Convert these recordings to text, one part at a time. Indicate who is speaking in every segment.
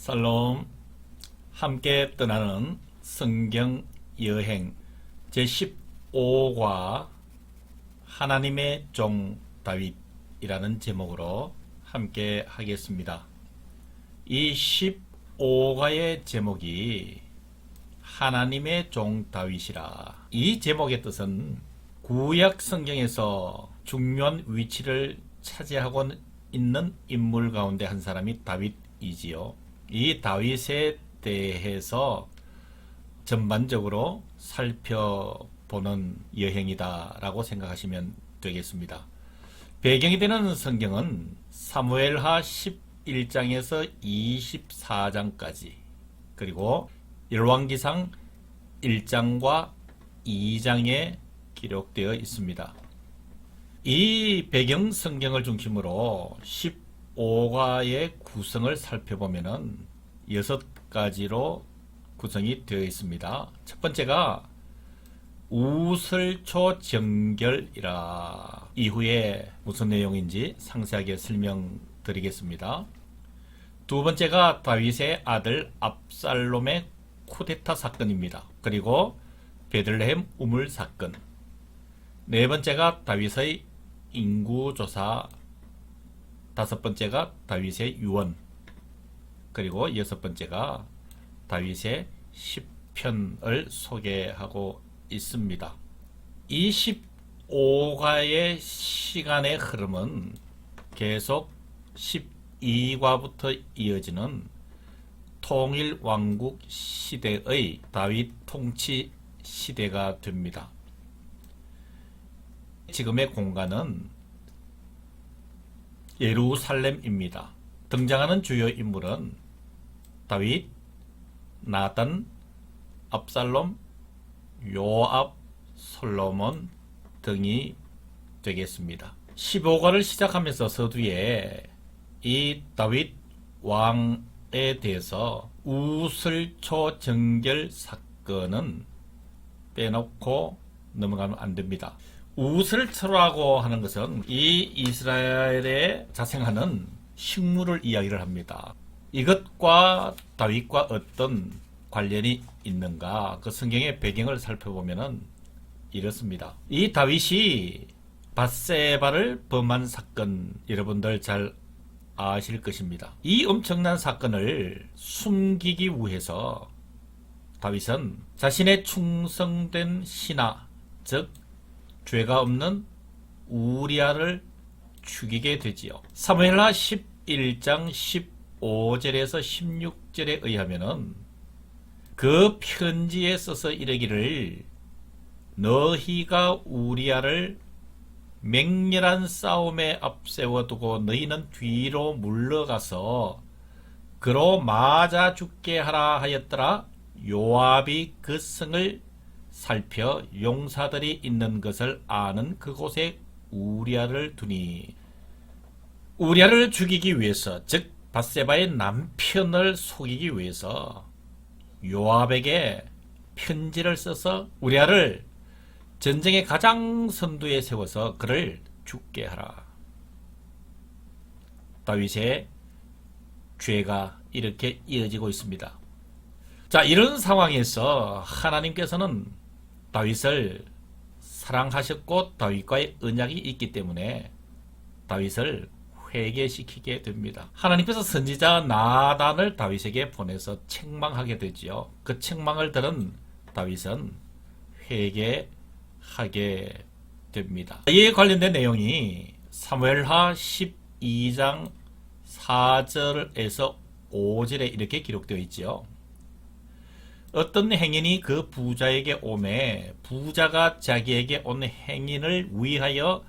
Speaker 1: 샬롬. 함께 떠나는 성경 여행 제15과 하나님의 종 다윗이라는 제목으로 함께 하겠습니다. 이 15과의 제목이 하나님의 종 다윗이라. 이 제목의 뜻은 구약 성경에서 중요한 위치를 차지하고 있는 인물 가운데 한 사람이 다윗이지요. 이 다윗에 대해서 전반적으로 살펴보는 여행이다 라고 생각하시면 되겠습니다. 배경이 되는 성경은 사무엘하 11장에서 24장까지, 그리고 열왕기상 1장과 2장에 기록되어 있습니다. 이 배경 성경을 중심으로 15과의 구성을 살펴보면은 6가지로 구성이 되어 있습니다. 첫 번째가 우슬초 정결이라. 이후에 무슨 내용인지 상세하게 설명드리겠습니다. 두 번째가 다윗의 아들 압살롬의 쿠데타 사건입니다. 그리고 베들레헴 우물 사건. 네 번째가 다윗의 인구조사. 다섯 번째가 다윗의 유언. 그리고 여섯 번째가 다윗의 시편을 소개하고 있습니다. 이 15과의 시간의 흐름은 계속 12과부터 이어지는 통일왕국 시대의 다윗 통치 시대가 됩니다. 지금의 공간은 예루살렘입니다. 등장하는 주요 인물은 다윗, 나단, 압살롬, 요압, 솔로몬 등이 되겠습니다. 15과를 시작하면서 서두에 이 다윗 왕에 대해서 우슬초 정결 사건은 빼놓고 넘어가면 안 됩니다. 우슬초라고 하는 것은 이 이스라엘에 자생하는 식물을 이야기를 합니다. 이것과 다윗과 어떤 관련이 있는가? 그 성경의 배경을 살펴보면 이렇습니다. 이 다윗이 밧세바를 범한 사건, 여러분들 잘 아실 것입니다. 이 엄청난 사건을 숨기기 위해서 다윗은 자신의 충성된 신하, 즉 죄가 없는 우리아를 죽이게 되지요. 사무엘하 11장 15절에서 16절에 의하면은 그 편지에 써서 이르기를 너희가 우리아를 맹렬한 싸움에 앞세워두고 너희는 뒤로 물러가서 그로 맞아 죽게 하라 하였더라. 요압이 그 성을 살펴 용사들이 있는 것을 아는 그곳에 우리아를 두니. 우리아를 죽이기 위해서, 즉 밧세바의 남편을 속이기 위해서 요압에게 편지를 써서 우리아를 전쟁의 가장 선두에 세워서 그를 죽게 하라. 다윗의 죄가 이렇게 이어지고 있습니다. 자, 이런 상황에서 하나님께서는 다윗을 사랑하셨고 다윗과의 언약이 있기 때문에 다윗을 회개시키게 됩니다. 하나님께서 선지자 나단을 다윗에게 보내서 책망하게 되지요. 그 책망을 들은 다윗은 회개하게 됩니다. 이에 관련된 내용이 사무엘하 12장 4절에서 5절에 이렇게 기록되어 있지요. 어떤 행인이 그 부자에게 오매 부자가 자기에게 온 행인을 위하여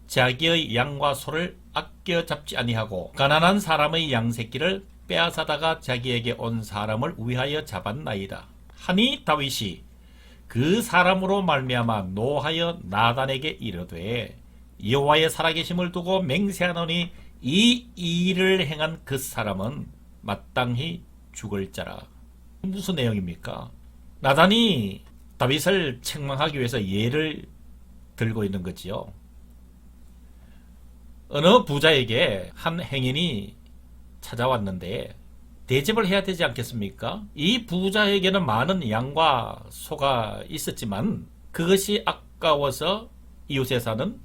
Speaker 1: 자기의 양과 소를 아껴 잡지 아니하고 가난한 사람의 양새끼를 빼앗아다가 자기에게 온 사람을 위하여 잡았나이다 하니 다윗이 그 사람으로 말미암아 노하여 나단에게 이르되 여호와의 살아계심을 두고 맹세하노니 이 일을 행한 그 사람은 마땅히 죽을 자라. 무슨 내용입니까? 나단이 다윗을 책망하기 위해서 예를 들고 있는 거지요. 어느 부자에게 한 행인이 찾아왔는데 대접을 해야 되지 않겠습니까? 이 부자에게는 많은 양과 소가 있었지만 그것이 아까워서 이웃에 사는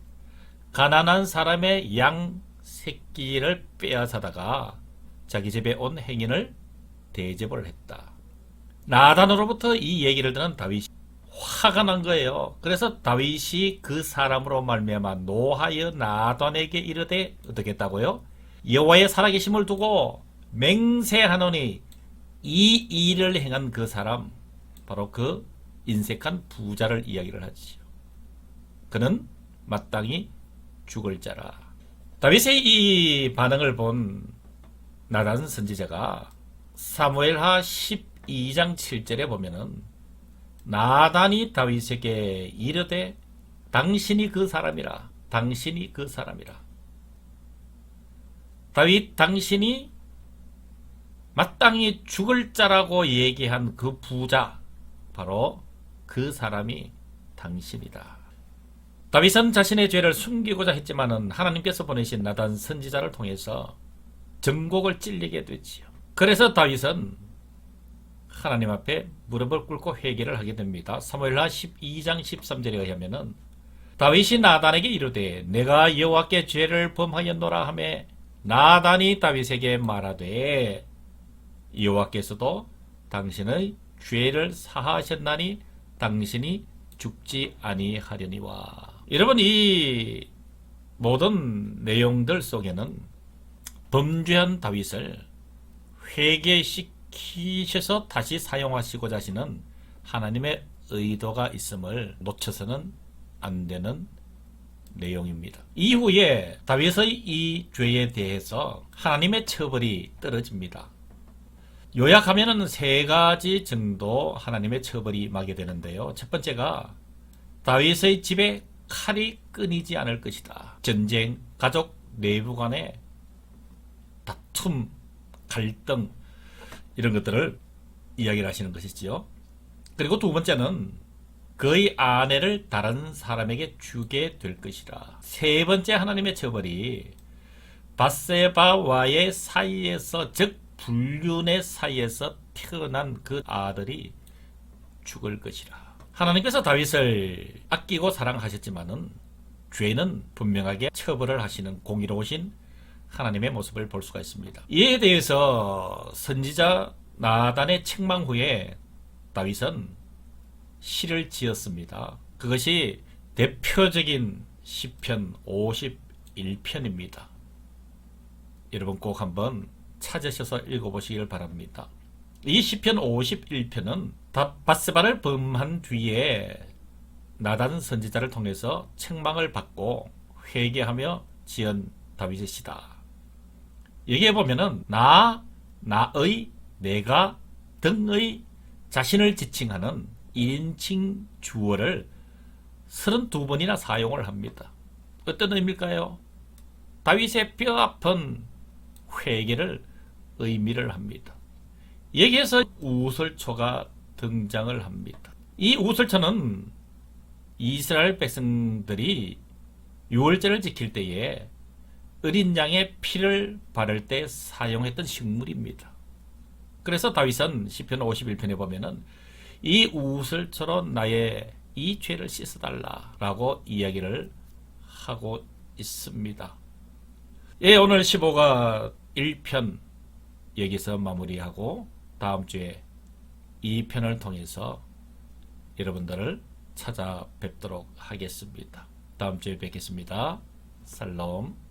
Speaker 1: 가난한 사람의 양 새끼를 빼앗아다가 자기 집에 온 행인을 대접을 했다. 나단으로부터 이 얘기를 듣는 다윗이 화가 난 거예요. 그래서 다윗이 그 사람으로 말미암아 노하여 나단에게 이르되 어떻게 했다고요? 여호와의 살아계심을 두고 맹세하노니 이 일을 행한 그 사람, 바로 그 인색한 부자를 이야기를 하지요. 그는 마땅히 죽을 자라. 다윗의 이 반응을 본 나단 선지자가 사무엘하 12장 7절에 보면은 나단이 다윗에게 이르되 당신이 그 사람이라. 당신이 그 사람이라. 다윗 당신이 마땅히 죽을 자라고 얘기한 그 부자, 바로 그 사람이 당신이다. 다윗은 자신의 죄를 숨기고자 했지만은 하나님께서 보내신 나단 선지자를 통해서 정곡을 찔리게 되지요. 그래서 다윗은 하나님 앞에 무릎을 꿇고 회개를 하게 됩니다. 사무엘하 12장 13절에 의하면은 다윗이 나단에게 이르되 내가 여호와께 죄를 범하였노라 하매 나단이 다윗에게 말하되 여호와께서도 당신의 죄를 사하셨나니 당신이 죽지 아니하려니와. 여러분, 이 모든 내용들 속에는 범죄한 다윗을 회개시키셔서 다시 사용하시고자 하시는 하나님의 의도가 있음을 놓쳐서는 안 되는 내용입니다. 이후에 다윗의 이 죄에 대해서 하나님의 처벌이 떨어집니다. 요약하면은 세 가지 정도 하나님의 처벌이 임하게 되는데요. 첫 번째가 다윗의 집에 칼이 끊이지 않을 것이다. 전쟁, 가족 내부 간의 다툼, 갈등 이런 것들을 이야기를 하시는 것이지요. 그리고 두 번째는 그의 아내를 다른 사람에게 주게 될 것이라. 세 번째 하나님의 처벌이 밧세바와의 사이에서, 즉 불륜의 사이에서 태어난 그 아들이 죽을 것이라. 하나님께서 다윗을 아끼고 사랑하셨지만은 죄는 분명하게 처벌을 하시는 공의로우신 하나님의 모습을 볼 수가 있습니다. 이에 대해서 선지자 나단의 책망 후에 다윗은 시를 지었습니다. 그것이 대표적인 시편 51편입니다. 여러분 꼭 한번 찾으셔서 읽어보시길 바랍니다. 이 시편 51편은 밧세바를 범한 뒤에 나단 선지자를 통해서 책망을 받고 회개하며 지은 다윗의 시다. 여기에 보면은 나의, 내가 등의 자신을 지칭하는 1인칭 주어를 32번이나 사용을 합니다. 어떤 의미일까요? 다윗의 뼈아픈 회개를 의미를 합니다. 여기에서 우슬초가 등장을 합니다. 이 우슬초는 이스라엘 백성들이 유월절을 지킬 때에 어린 양의 피를 바를 때 사용했던 식물입니다. 그래서 다윗은 시편 51편에 보면은 이 우슬초로 나의 이 죄를 씻어달라 라고 이야기를 하고 있습니다. 예, 오늘 15가 1편 여기서 마무리하고 다음 주에 2편을 통해서 여러분들을 찾아뵙도록 하겠습니다. 다음 주에 뵙겠습니다. 살롬.